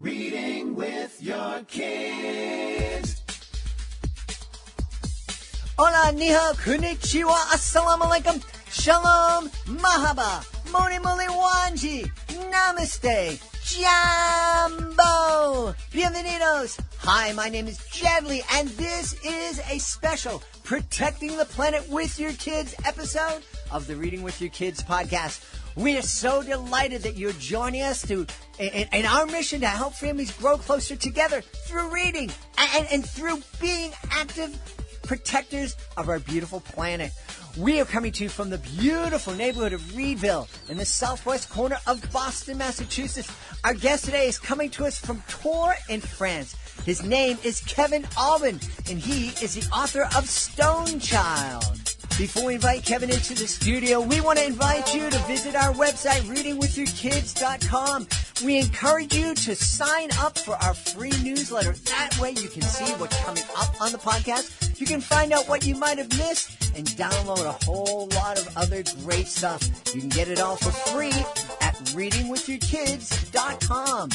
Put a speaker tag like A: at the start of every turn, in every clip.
A: Reading with your kids.
B: Hola, niha, konnichiwa, assalamu alaikum, shalom, mahaba, moni moli wanji, namaste, jambo, bienvenidos. Hi, my name is Jadley, and this is a special Protecting the Planet with Your Kids episode of the Reading with Your Kids podcast. We are so delighted that you're joining us in our mission to help families grow closer together through reading and through being active protectors of our beautiful planet. We are coming to you from the beautiful neighborhood of Reedville in the southwest corner of Boston, Massachusetts. Our guest today is coming to us from Tours in France. His name is Kevin Albin, and he is the author of Stonechild. Before we invite Kevin into the studio, we want to invite you to visit our website, readingwithyourkids.com. We encourage you to sign up for our free newsletter. That way you can see what's coming up on the podcast. You can find out what you might have missed and download a whole lot of other great stuff. You can get it all for free at readingwithyourkids.com.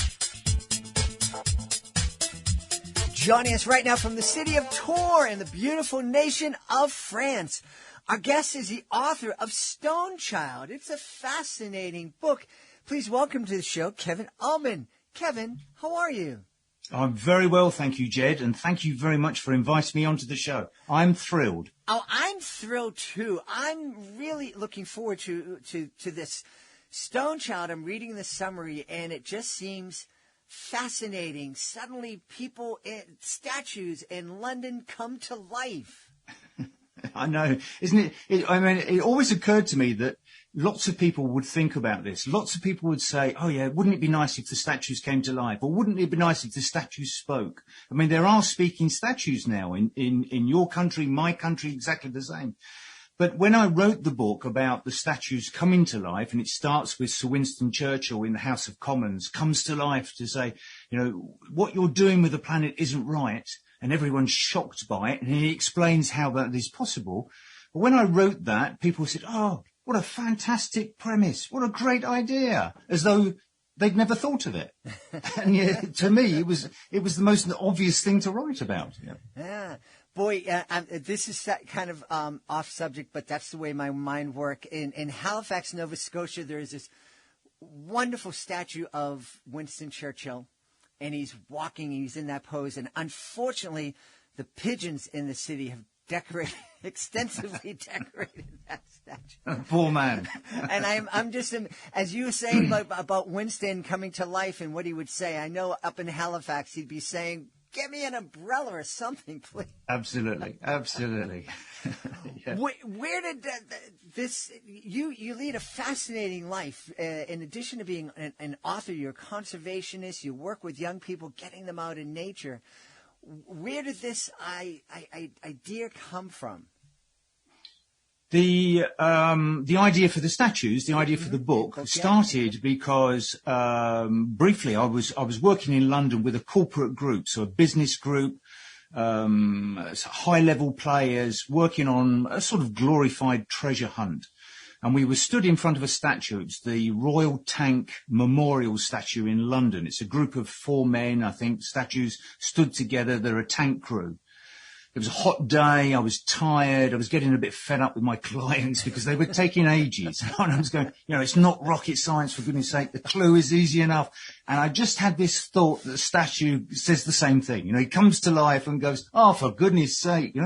B: Joining us right now from the city of Tours in the beautiful nation of France, our guest is the author of Stonechild. It's a fascinating book. Please welcome to the show, Kevin Albin. Kevin, how are you?
C: I'm very well, thank you, Jed, and thank you very much for inviting me onto the show. I'm thrilled.
B: Oh, I'm thrilled too. I'm really looking forward to this Stonechild. I'm reading the summary, and it just seems fascinating. Suddenly, statues in London come to life.
C: I know, isn't it? It always occurred to me that lots of people would think about this. Lots of people would say, oh yeah, wouldn't it be nice if the statues came to life? Or wouldn't it be nice if the statues spoke? I mean, there are speaking statues now in your country, my country, exactly the same. But when I wrote the book about the statues coming to life, and it starts with Sir Winston Churchill in the House of Commons, comes to life to say, you know, what you're doing with the planet isn't right, and everyone's shocked by it, and he explains how that is possible. But when I wrote that, people said, oh, what a fantastic premise, what a great idea, as though they'd never thought of it. And yeah, to me, it was the most obvious thing to write about.
B: Yeah. Boy, this is kind of off subject, but that's the way my mind works. In Halifax, Nova Scotia, there is this wonderful statue of Winston Churchill, and he's walking, he's in that pose, and unfortunately, the pigeons in the city have extensively decorated that statue.
C: Poor man.
B: And I'm just, as you were saying about Winston coming to life and what he would say, I know up in Halifax, he'd be saying, get me an umbrella or something, please.
C: Absolutely. Yeah.
B: Where did this? You lead a fascinating life. In addition to being an author, you're a conservationist. You work with young people, getting them out in nature. Where did this idea come from?
C: The idea for the statues, the idea for the book started because briefly I was working in London with a corporate group, so a business group, high level players working on a sort of glorified treasure hunt. And we were stood in front of a statue. It's the Royal Tank Memorial statue in London. It's a group of 4 men, I think, statues stood together. They're a tank crew. It was a hot day. I was tired. I was getting a bit fed up with my clients because they were taking ages. And I was going, it's not rocket science, for goodness sake. The clue is easy enough. And I just had this thought that the statue says the same thing. He comes to life and goes, oh, for goodness sake,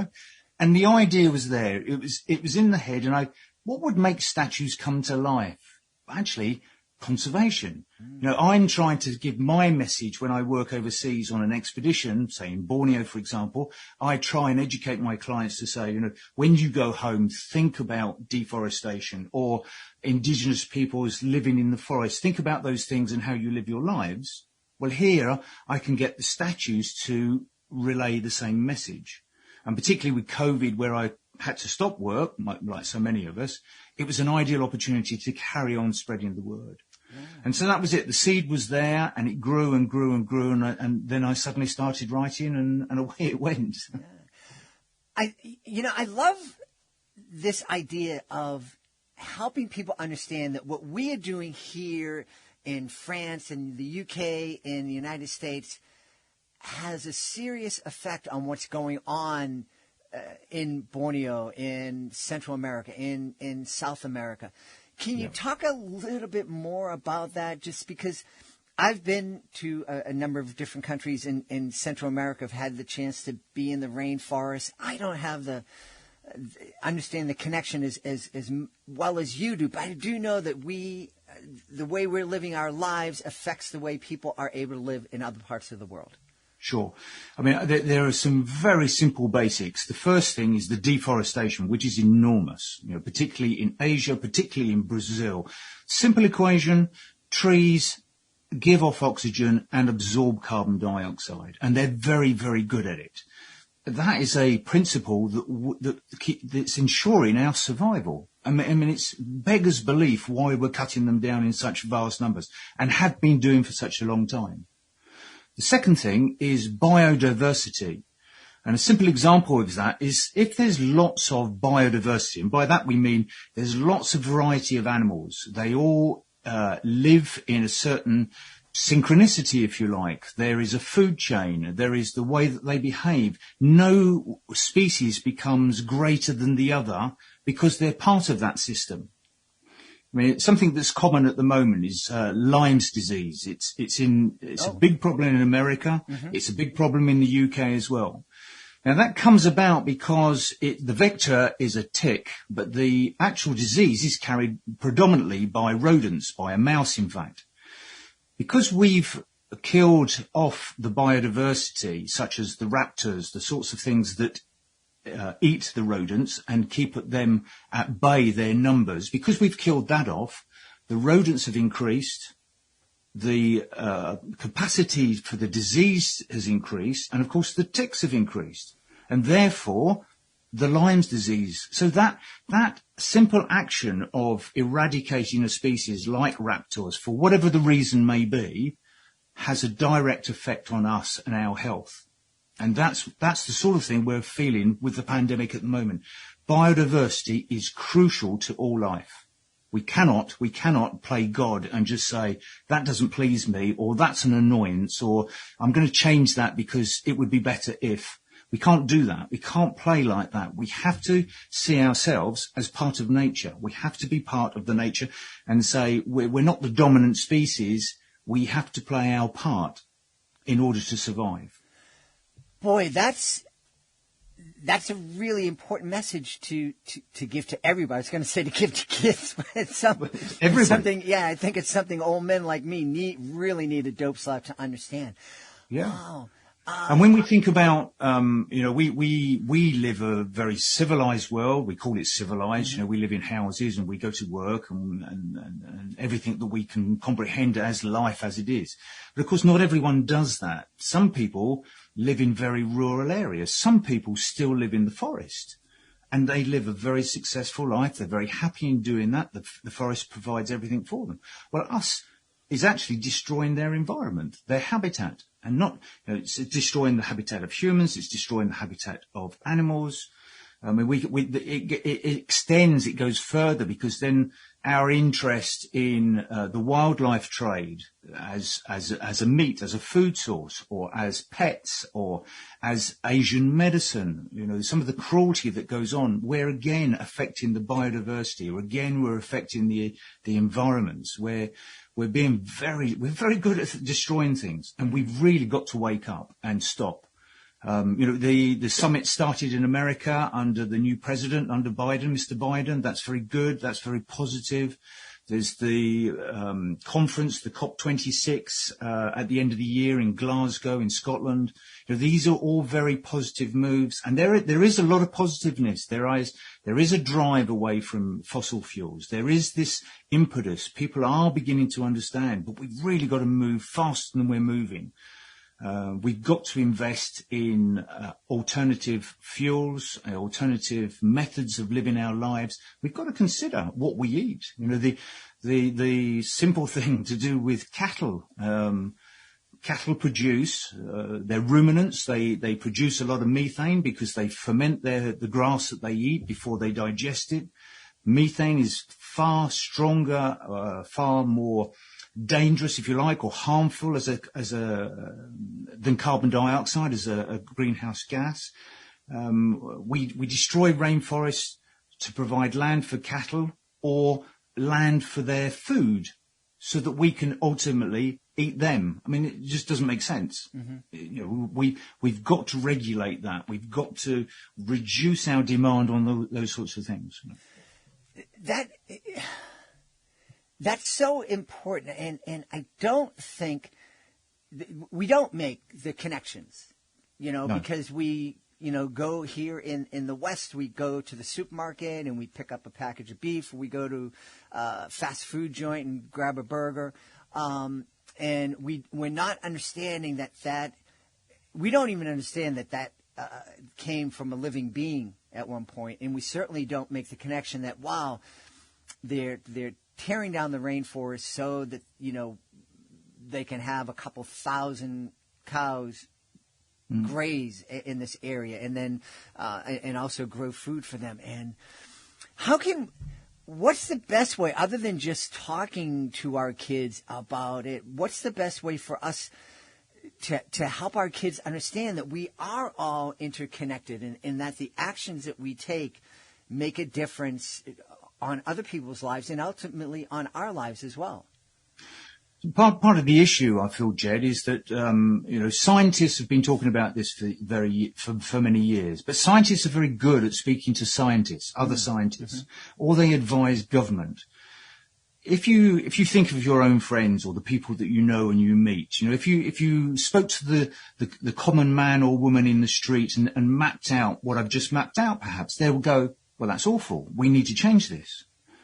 C: And the idea was there. It was in the head. And what would make statues come to life? Actually, conservation. I'm trying to give my message when I work overseas on an expedition, say in Borneo, for example. I try and educate my clients to say, when you go home, think about deforestation or indigenous peoples living in the forest. Think about those things and how you live your lives. Well, here I can get the statues to relay the same message. And particularly with COVID, where I had to stop work, like so many of us, it was an ideal opportunity to carry on spreading the word. Yeah. And so that was it. The seed was there, and it grew and grew and grew, and then I suddenly started writing, and away it went.
B: Yeah. I love this idea of helping people understand that what we are doing here in France, in the UK, in the United States, has a serious effect on what's going on in Borneo, in Central America, in South America. Can you talk a little bit more about that? Just because I've been to a number of different countries in Central America. I've had the chance to be in the rainforest. I don't have understand the connection as well as you do, but I do know that the way we're living our lives affects the way people are able to live in other parts of the world.
C: Sure. I mean, there are some very simple basics. The first thing is the deforestation, which is enormous, particularly in Asia, particularly in Brazil. Simple equation: trees give off oxygen and absorb carbon dioxide, and they're very, very good at it. That is a principle that's ensuring our survival. I mean, it's beggars belief why we're cutting them down in such vast numbers and have been doing for such a long time. The second thing is biodiversity. And a simple example of that is if there's lots of biodiversity, and by that we mean there's lots of variety of animals. They all live in a certain synchronicity, if you like. There is a food chain. There is the way that they behave. No species becomes greater than the other because they're part of that system. I mean, something that's common at the moment is Lyme's disease. It's a big problem in America. Mm-hmm. It's a big problem in the UK as well. Now that comes about because the vector is a tick, but the actual disease is carried predominantly by rodents, by a mouse, in fact. Because we've killed off the biodiversity, such as the raptors, the sorts of things that eat the rodents and keep them at bay, their numbers. Because we've killed that off, the rodents have increased, the capacity for the disease has increased, and of course the ticks have increased, and therefore the Lyme's disease. So that simple action of eradicating a species like raptors, for whatever the reason may be, has a direct effect on us and our health. And that's the sort of thing we're feeling with the pandemic at the moment. Biodiversity is crucial to all life. We cannot play God and just say, that doesn't please me, or that's an annoyance, or I'm going to change that because it would be better if. We can't do that. We can't play like that. We have to see ourselves as part of nature. We have to be part of the nature and say, we're not the dominant species. We have to play our part in order to survive.
B: Boy, that's a really important message to give to everybody. I was going to say to give to kids, but it's something. Yeah, I think it's something old men like me really need a dope slap to understand.
C: Yeah.
B: Wow.
C: And when we think about, we live a very civilized world. We call it civilized. Mm-hmm. We live in houses and we go to work and everything that we can comprehend as life as it is. But of course, not everyone does that. Some people live in very rural areas. Some people still live in the forest, and they live a very successful life. They're very happy in doing that. The forest provides everything for them. Well, us is actually destroying their environment, their habitat, and not, it's destroying the habitat of humans. It's destroying the habitat of animals. I mean, it extends, it goes further, because then our interest in the wildlife trade as a meat, as a food source, or as pets, or as Asian medicine, some of the cruelty that goes on, we're again affecting the biodiversity, or again we're affecting the environments, where we're very good at destroying things, and we've really got to wake up and stop. The summit started in America under the new president, under Biden, Mr. Biden. That's very good. That's very positive. There's the conference, the COP26, at the end of the year in Glasgow, in Scotland. These are all very positive moves, and there is a lot of positiveness. There is a drive away from fossil fuels. There is this impetus. People are beginning to understand, but we've really got to move faster than we're moving. We've got to invest in alternative fuels, alternative methods of living our lives. We've got to consider what we eat. The simple thing to do with cattle. Cattle produce, they're ruminants. They produce a lot of methane because they ferment the grass that they eat before they digest it. Methane is far stronger, far more dangerous, if you like, or harmful than carbon dioxide as a greenhouse gas. We destroy rainforests to provide land for cattle or land for their food so that we can ultimately eat them. I mean, it just doesn't make sense. We've got to regulate that. We've got to reduce our demand on those sorts of things.
B: That's so important, and I don't think we don't make the connections, no. Because we, go here in the West, we go to the supermarket and we pick up a package of beef. We go to a fast food joint and grab a burger, and we're not understanding that we don't even understand that came from a living being at one point, and we certainly don't make the connection that they're tearing down the rainforest so that, they can have a couple thousand cows graze in this area and then and also grow food for them. And what's the best way, other than just talking to our kids about it, what's the best way for us to help our kids understand that we are all interconnected and that the actions that we take make a difference on other people's lives and ultimately on our lives as well?
C: Part of the issue, I feel, Jed, is that scientists have been talking about this for many years. But scientists are very good at speaking to scientists, other scientists, or they advise government. If you think of your own friends or the people that you know and you meet, if you spoke to the common man or woman in the street and mapped out what I've just mapped out, perhaps they will go, well, that's awful. We need to change this.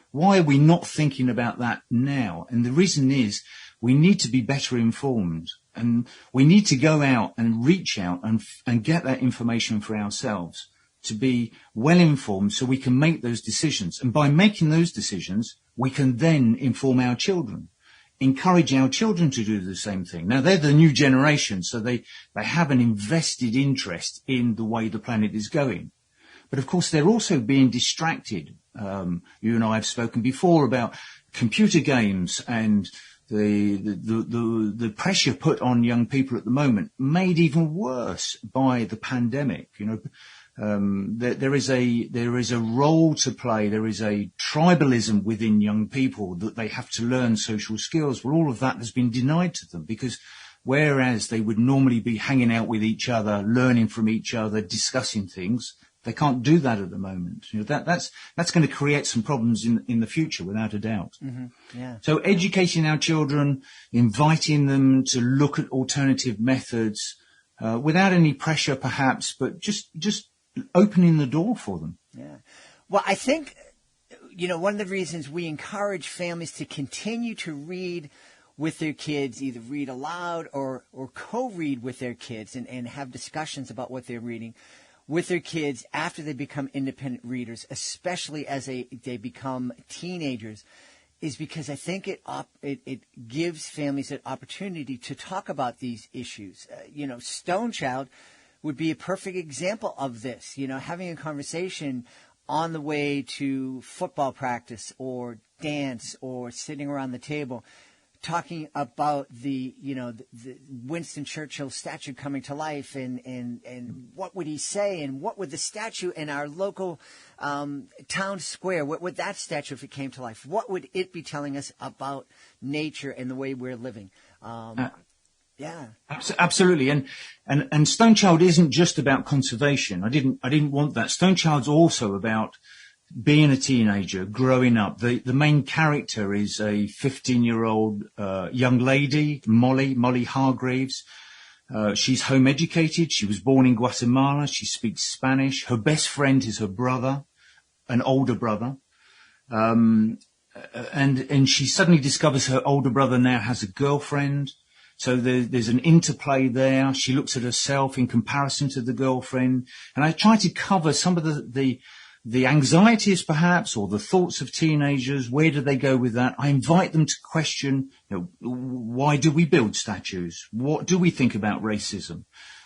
C: Why are we not thinking about that now? And the reason is we need to be better informed, and we need to go out and reach out and get that information for ourselves to be well informed so we can make those decisions. And by making those decisions, we can then inform our children, encourage our children to do the same thing. Now, they're the new generation, so they have an invested interest in the way the planet is going. But of course, they're also being distracted. You and I have spoken before about computer games and the pressure put on young people at the moment, made even worse by the pandemic. There is a role to play. There is a tribalism within young people that they have to learn social skills. Well, all of that has been denied to them because whereas they would normally be hanging out with each other, learning from each other, discussing things, they can't do that at the moment. That's going to create some problems in the future, without a doubt.
B: Mm-hmm. Yeah.
C: So educating our children, inviting them to look at alternative methods, without any pressure perhaps, but just opening the door for them.
B: Yeah. Well, I think, one of the reasons we encourage families to continue to read with their kids, either read aloud or co-read with their kids and have discussions about what they're reading with their kids after they become independent readers, especially as they become teenagers, is because I think it gives families an opportunity to talk about these issues. Stonechild would be a perfect example of this, having a conversation on the way to football practice or dance or sitting around the table, talking about the Winston Churchill statue coming to life and what would he say and what would the statue in our local town square, what would that statue, if it came to life, what would it be telling us about nature and the way we're living? Yeah,
C: absolutely. And Stonechild isn't just about conservation. I didn't want that. Stonechild's also about being a teenager, growing up. The main character is a 15-year-old young lady, Molly Hargreaves. She's home educated. She was born in Guatemala. She speaks Spanish. Her best friend is her brother, an older brother. And she suddenly discovers her older brother now has a girlfriend. So there's an interplay there. She looks at herself in comparison to the girlfriend. And I try to cover some of the anxieties perhaps, or the thoughts of teenagers. Where do they go with that? I invite them to question, why do we build statues? What do we think about racism?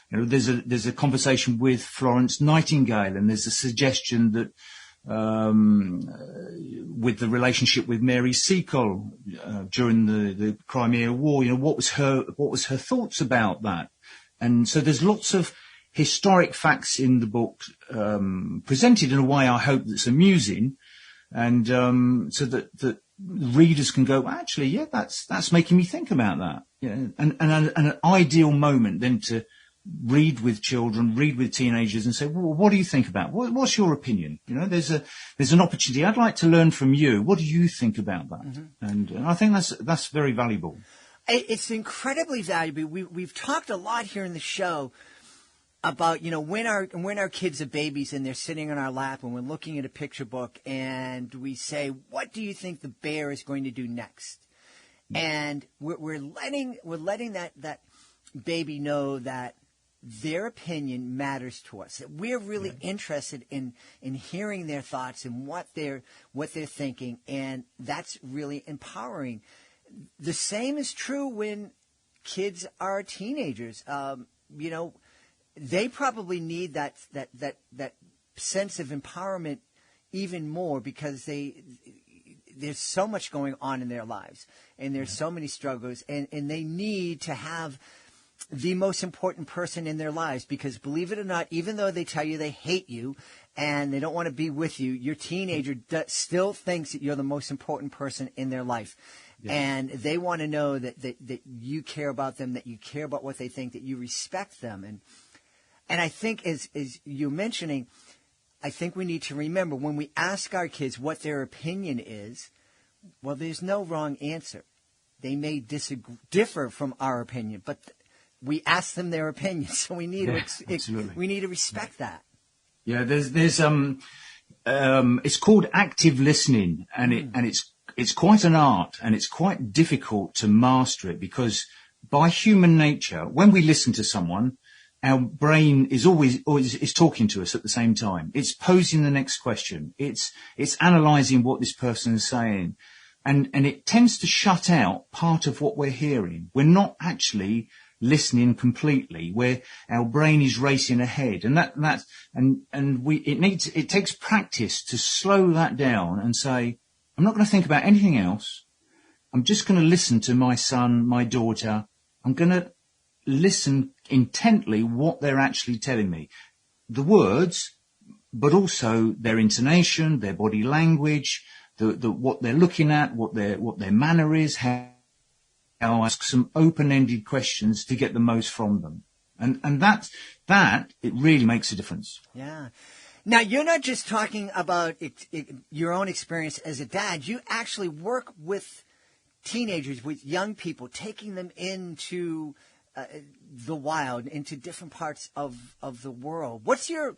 C: There's a conversation with Florence Nightingale, and there's a suggestion that with the relationship with Mary Seacole during the Crimea War. What was her thoughts about that? And so there's lots of historic facts in the book presented in a way I hope that's amusing, and so that readers can go, actually, yeah, that's making me think about that. And an ideal moment then to read with children, read with teenagers, and say, well, what do you think about? What's your opinion? There's an opportunity. I'd like to learn from you. What do you think about that? Mm-hmm. And I think that's very valuable.
B: It's incredibly valuable. We've talked a lot here in the show about, when our kids are babies and they're sitting on our lap and we're looking at a picture book and we say, what do you think the bear is going to do next? And we're letting that baby know that their opinion matters to us. That we're really interested in hearing their thoughts and what they're thinking, and that's really empowering. The same is true when kids are teenagers. They probably need that sense of empowerment even more because there's so much going on in their lives, and there's so many struggles, and they need to have the most important person in their lives, because believe it or not, even though they tell you they hate you and they don't want to be with you, your teenager still thinks that you're the most important person in their life. Yeah. And they want to know that you care about them, that you care about what they think, that you respect them. And I think, as you're mentioning, I think we need to remember when we ask our kids what their opinion is, well, there's no wrong answer. They may differ from our opinion, but we ask them their opinion, so we need to respect that.
C: Yeah, there's it's called active listening, and it's quite an art, and it's quite difficult to master it, because by human nature, when we listen to someone, our brain is always talking to us at the same time. It's posing the next question. It's analysing what this person is saying, and it tends to shut out part of what we're hearing. We're not actually listening completely, where our brain is racing ahead, and it takes practice to slow that down and say, I'm not going to think about anything else. I'm just going to listen to my son, my daughter. I'm going to listen intently what they're actually telling me, the words, but also their intonation, their body language, what they're looking at, what their manner is, how I ask some open-ended questions to get the most from them. And that it really makes a difference.
B: Yeah. Now, you're not just talking about your own experience as a dad. You actually work with teenagers, with young people, taking them into the wild, into different parts of the world. What's your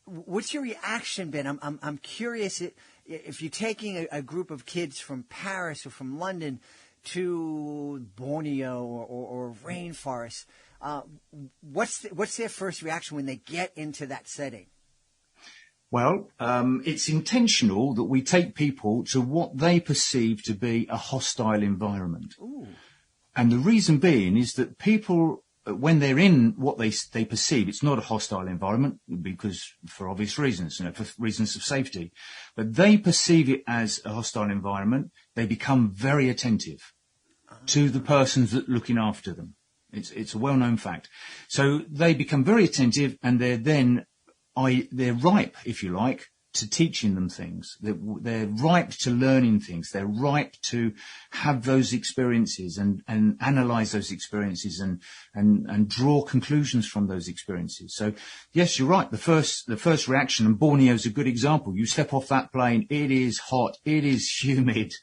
B: reaction been? I'm curious if you're taking a group of kids from Paris or from London to Borneo or rainforest, what's their first reaction when they get into that setting?
C: Well, it's intentional that we take people to what they perceive to be a hostile environment. Ooh. And the reason being is that people, when they're in what they perceive, it's not a hostile environment, because for obvious reasons, for reasons of safety, but they perceive it as a hostile environment. They become very attentive to the persons that are looking after them. It's a well-known fact. So they become very attentive, and they're ripe, if you like, to teaching them things. They're ripe to learning things. They're ripe to have those experiences and analyze those experiences and draw conclusions from those experiences. So yes, you're right. The first reaction, and Borneo is a good example. You step off that plane, it is hot, it is humid.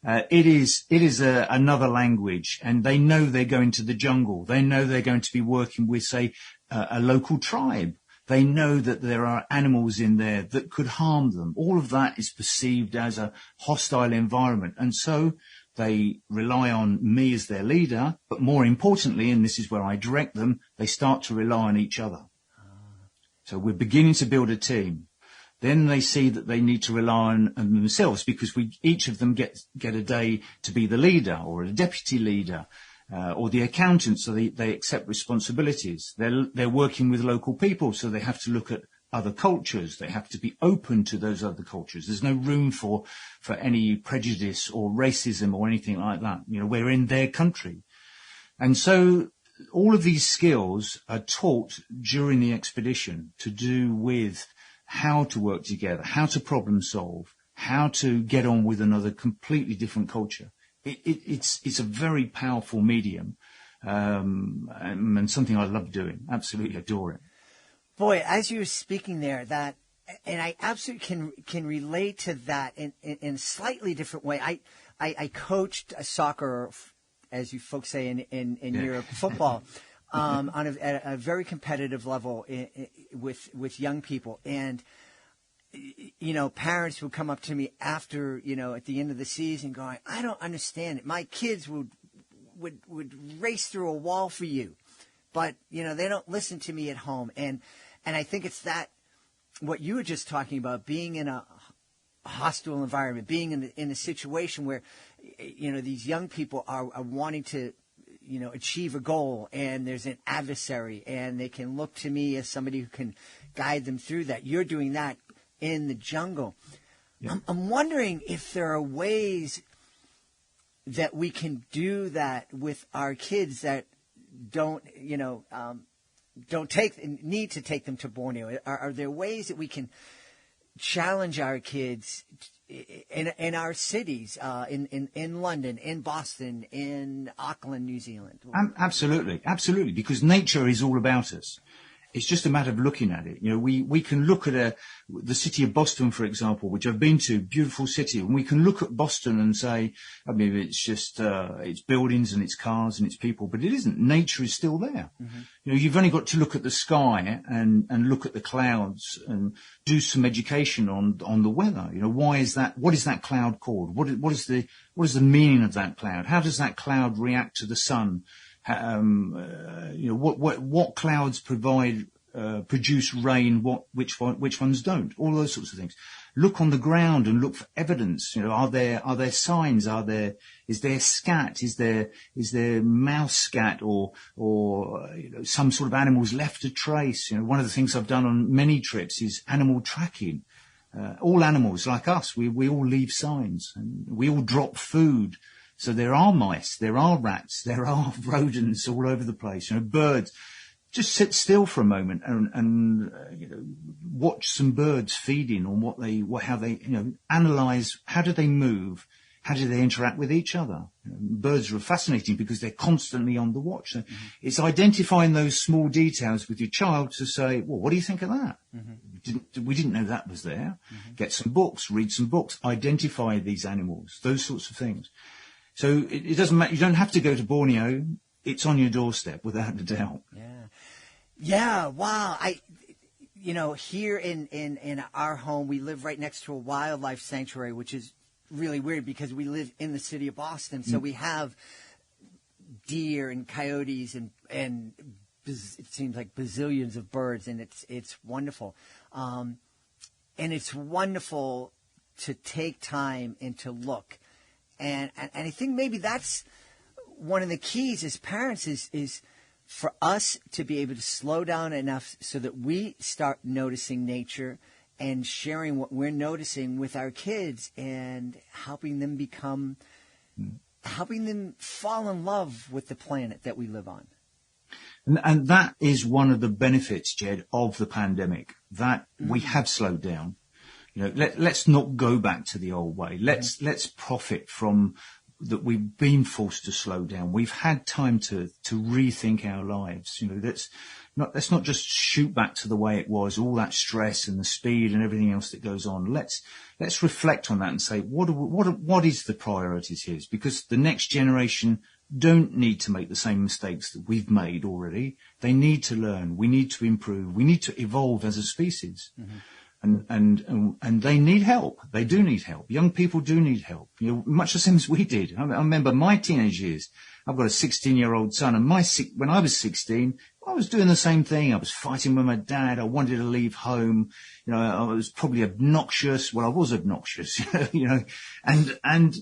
C: It is another language, and they know they're going to the jungle. They know they're going to be working with, say, a local tribe. They know that there are animals in there that could harm them. All of that is perceived as a hostile environment. And so they rely on me as their leader, but more importantly, and this is where I direct them, they start to rely on each other. So we're beginning to build a team. Then they see that they need to rely on themselves, because each of them get a day to be the leader or a deputy leader. Or the accountant, so they accept responsibilities. They're working with local people, so they have to look at other cultures. They have to be open to those other cultures. There's no room for any prejudice or racism or anything like that. We're in their country. And so all of these skills are taught during the expedition to do with how to work together, how to problem solve, how to get on with another completely different culture. It's a very powerful medium, and something I love doing. Absolutely adore it.
B: Boy, as you were speaking there, and I absolutely can relate to that in a slightly different way. I coached soccer, as you folks say in Europe, football, at a very competitive level with young people. And, parents would come up to me after, at the end of the season going, I don't understand it. My kids would race through a wall for you, but, they don't listen to me at home. And I think it's that, what you were just talking about, being in a hostile environment, being in a situation where, these young people are wanting to, achieve a goal, and there's an adversary, and they can look to me as somebody who can guide them through that. You're doing that in the jungle. Yeah. I'm wondering if there are ways that we can do that with our kids that don't need to take them to Borneo. Are there ways that we can challenge our kids in our cities, in London, in Boston, in Auckland, New Zealand?
C: Absolutely, because nature is all about us. It's just a matter of looking at it. We can look at the city of Boston, for example, which I've been to, beautiful city, and we can look at Boston and say, it's just it's buildings and it's cars and it's people, but it isn't. Nature is still there. Mm-hmm. You've only got to look at the sky and look at the clouds and do some education on the weather. Why is that? What is that cloud called? What is the meaning of that cloud? How does that cloud react to the sun? What clouds produce rain, which ones don't, all those sorts of things. Look on the ground and look for evidence. Are there signs? Is there scat? Is there mouse scat or some sort of animals left a trace? One of the things I've done on many trips is animal tracking. All animals like us, we all leave signs, and we all drop food. So there are mice, there are rats, there are rodents all over the place. Birds. Just sit still for a moment and watch some birds feeding on how they analyze, how do they move, how do they interact with each other. Birds are fascinating because they're constantly on the watch. So it's identifying those small details with your child to say, well, what do you think of that? Mm-hmm. We didn't know that was there. Mm-hmm. Get some books, read some books, identify these animals, those sorts of things. So it doesn't matter. You don't have to go to Borneo. It's on your doorstep, without a doubt.
B: Yeah. Wow. Here in our home, we live right next to a wildlife sanctuary, which is really weird because we live in the city of Boston. So we have deer and coyotes and it seems like bazillions of birds, and it's wonderful. And it's wonderful to take time and to look. And I think maybe that's one of the keys as parents is for us to be able to slow down enough so that we start noticing nature and sharing what we're noticing with our kids and helping them fall in love with the planet that we live on.
C: And that is one of the benefits, Jed, of the pandemic, that we have slowed down. Let's not go back to the old way. Let's profit from that. We've been forced to slow down. We've had time to rethink our lives. Let's not just shoot back to the way it was, all that stress and the speed and everything else that goes on. Let's reflect on that and say, what is the priorities here? Because the next generation don't need to make the same mistakes that we've made already. They need to learn. We need to improve. We need to evolve as a species. Mm-hmm. And they need help. They do need help. Young people do need help. Much the same as we did. I remember my teenage years. I've got a 16-year-old son, and when I was 16, I was doing the same thing. I was fighting with my dad. I wanted to leave home. I was probably obnoxious. Well, I was obnoxious, and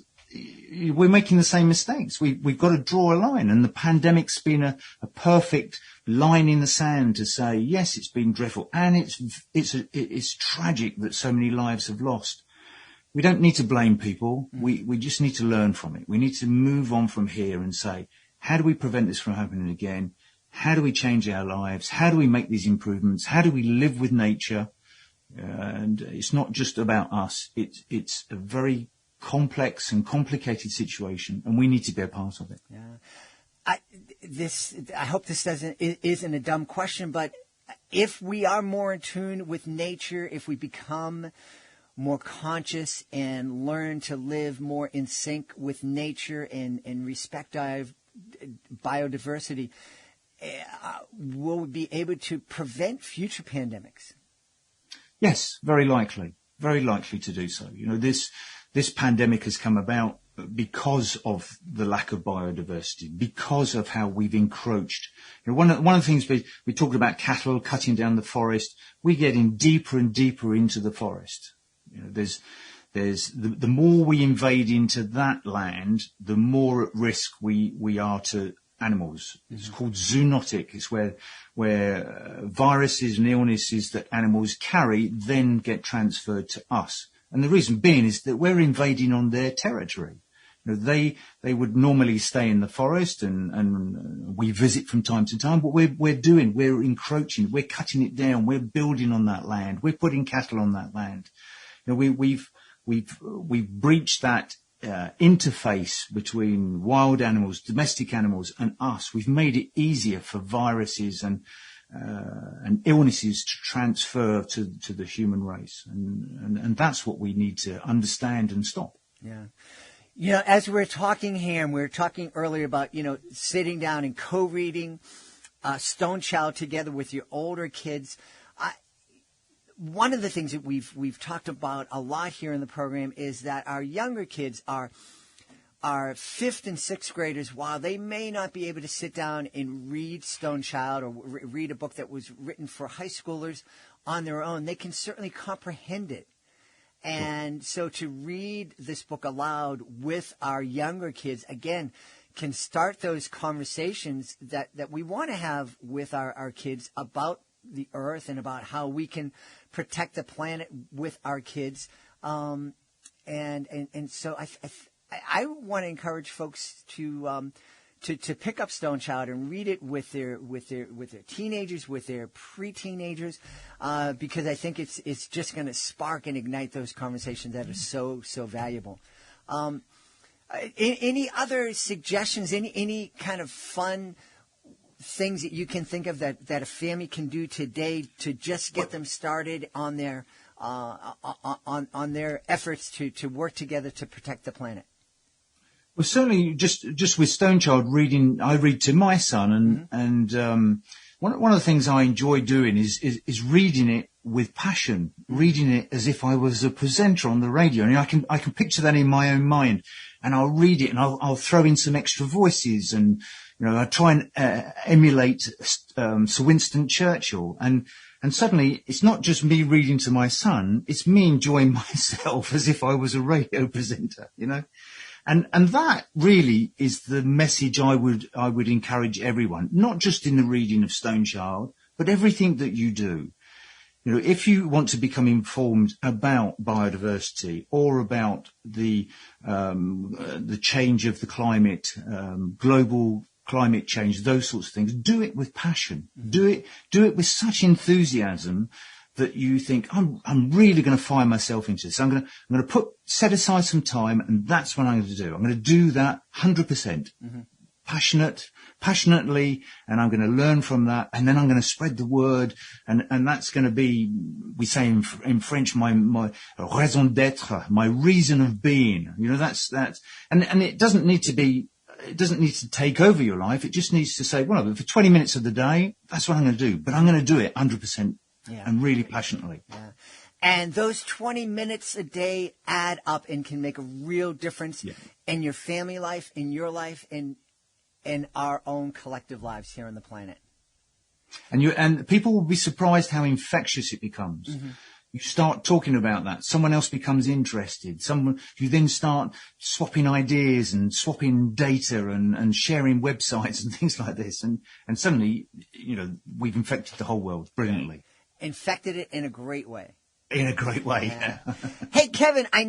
C: we're making the same mistakes. We've got to draw a line, and the pandemic's been a perfect line in the sand to say, yes, it's been dreadful, and it's tragic that so many lives have lost. We don't need to blame people. We just need to learn from it. We need to move on from here and say, how do we prevent this from happening again? How do we change our lives? How do we make these improvements? How do we live with nature? And it's not just about us. It's a very complex and complicated situation, and we need to be a part of it.
B: Yeah. I hope this isn't a dumb question, but if we are more in tune with nature, if we become more conscious and learn to live more in sync with nature and respect our biodiversity, will we be able to prevent future pandemics?
C: Yes, very likely to do so. You know, this pandemic has come about because of the lack of biodiversity, because of how we've encroached. You know, one of the things we talked about cattle cutting down the forest. We're getting deeper and deeper into the forest. You know, there's the more we invade into that land, the more at risk we are to animals. It's called zoonotic. It's where viruses and illnesses that animals carry then get transferred to us. And the reason being is that we're invading on their territory. You know, they would normally stay in the forest and we visit from time to time. What we're encroaching, we're cutting it down, we're building on that land, we're putting cattle on that land. You know, we've breached that interface between wild animals, domestic animals, and us. We've made it easier for viruses and illnesses to transfer to the human race, and that's what we need to understand and stop.
B: Yeah. You know, as we're talking here, and we were talking earlier about, you know, sitting down and co-reading Stonechild together with your older kids. One of the things that we've talked about a lot here in the program is that our younger kids are fifth and sixth graders. While they may not be able to sit down and read Stonechild or read a book that was written for high schoolers on their own, they can certainly comprehend it. And so to read this book aloud with our younger kids, again, can start those conversations that we want to have with our kids about the earth and about how we can protect the planet with our kids. And so I want to encourage folks to pick up Stonechild and read it with their teenagers, with their pre-teenagers, because I think it's just going to spark and ignite those conversations that are so valuable. Any other suggestions? Any kind of fun things that you can think of that a family can do today to just get them started on their on their efforts to work together to protect the planet?
C: Well, certainly, just with Stonechild reading, I read to my son, and one of the things I enjoy doing is reading it with passion, reading it as if I was a presenter on the radio. And I can picture that in my own mind, and I'll read it, and I'll throw in some extra voices, and you know, I try and emulate Sir Winston Churchill, and suddenly it's not just me reading to my son; it's me enjoying myself as if I was a radio presenter, you know. And that really is the message I would encourage everyone, not just in the reading of Stonechild, but everything that you do. You know, if you want to become informed about biodiversity or about the change of the climate, global climate change, those sorts of things, do it with passion. Do it with such enthusiasm that you think, I'm really going to fire myself into this. I'm going to set aside some time, and that's what I'm going to do. I'm going to do that 100%, passionately, and I'm going to learn from that, and then I'm going to spread the word, and that's going to be, we say in French, my raison d'être, my reason of being. You know, that's, and it doesn't need to take over your life. It just needs to say, well, for 20 minutes of the day, that's what I'm going to do, but I'm going to do it 100%. Yeah. And really passionately.
B: Yeah. And those 20 minutes a day add up and can make a real difference in your family life, in your life, in our own collective lives here on the planet.
C: And people will be surprised how infectious it becomes. You start talking about that. Someone else becomes interested. You then start swapping ideas and swapping data and sharing websites and things like this. And suddenly, we've infected the whole world brilliantly.
B: Infected it in a great way.
C: In a great way.
B: Yeah. Hey, Kevin, I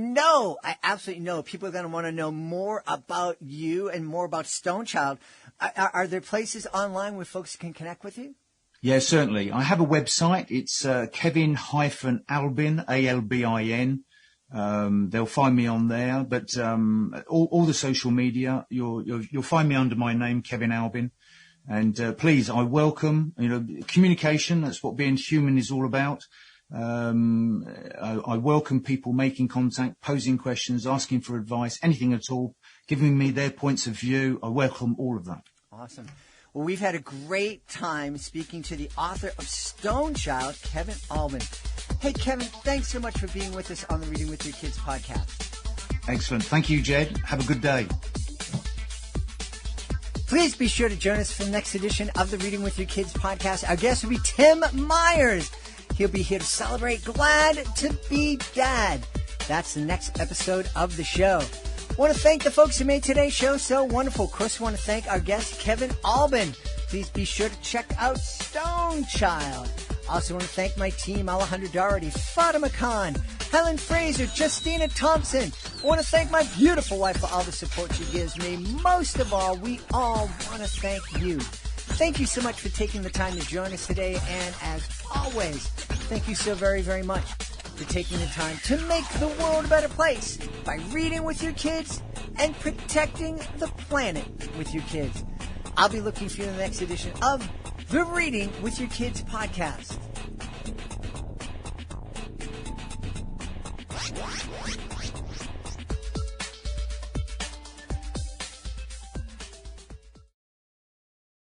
B: absolutely know people are going to want to know more about you and more about Stonechild. Are there places online where folks can connect with you?
C: Yeah, certainly. I have a website. It's Kevin-Albin, Albin. They'll find me on there. But all the social media, you'll find me under my name, Kevin Albin. And please, I welcome communication. That's what being human is all about. I welcome people making contact, posing questions, asking for advice, anything at all, giving me their points of view. I welcome all of that.
B: Awesome. Well, we've had a great time speaking to the author of Stonechild, Kevin Albin. Hey, Kevin, thanks so much for being with us on the Reading with Your Kids podcast.
C: Excellent. Thank you, Jed. Have a good day.
B: Please be sure to join us for the next edition of the Reading with Your Kids podcast. Our guest will be Tim Myers. He'll be here to celebrate Glad to Be Dad. That's the next episode of the show. I want to thank the folks who made today's show so wonderful. Of course, I want to thank our guest, Kevin Albin. Please be sure to check out Stonechild. I also want to thank my team, Alejandro Doherty, Fatima Khan, Helen Fraser, Justina Thompson. I want to thank my beautiful wife for all the support she gives me. Most of all, we all want to thank you. Thank you so much for taking the time to join us today. And as always, thank you so very, very much for taking the time to make the world a better place by reading with your kids and protecting the planet with your kids. I'll be looking for you in the next edition of the Reading with Your Kids podcast.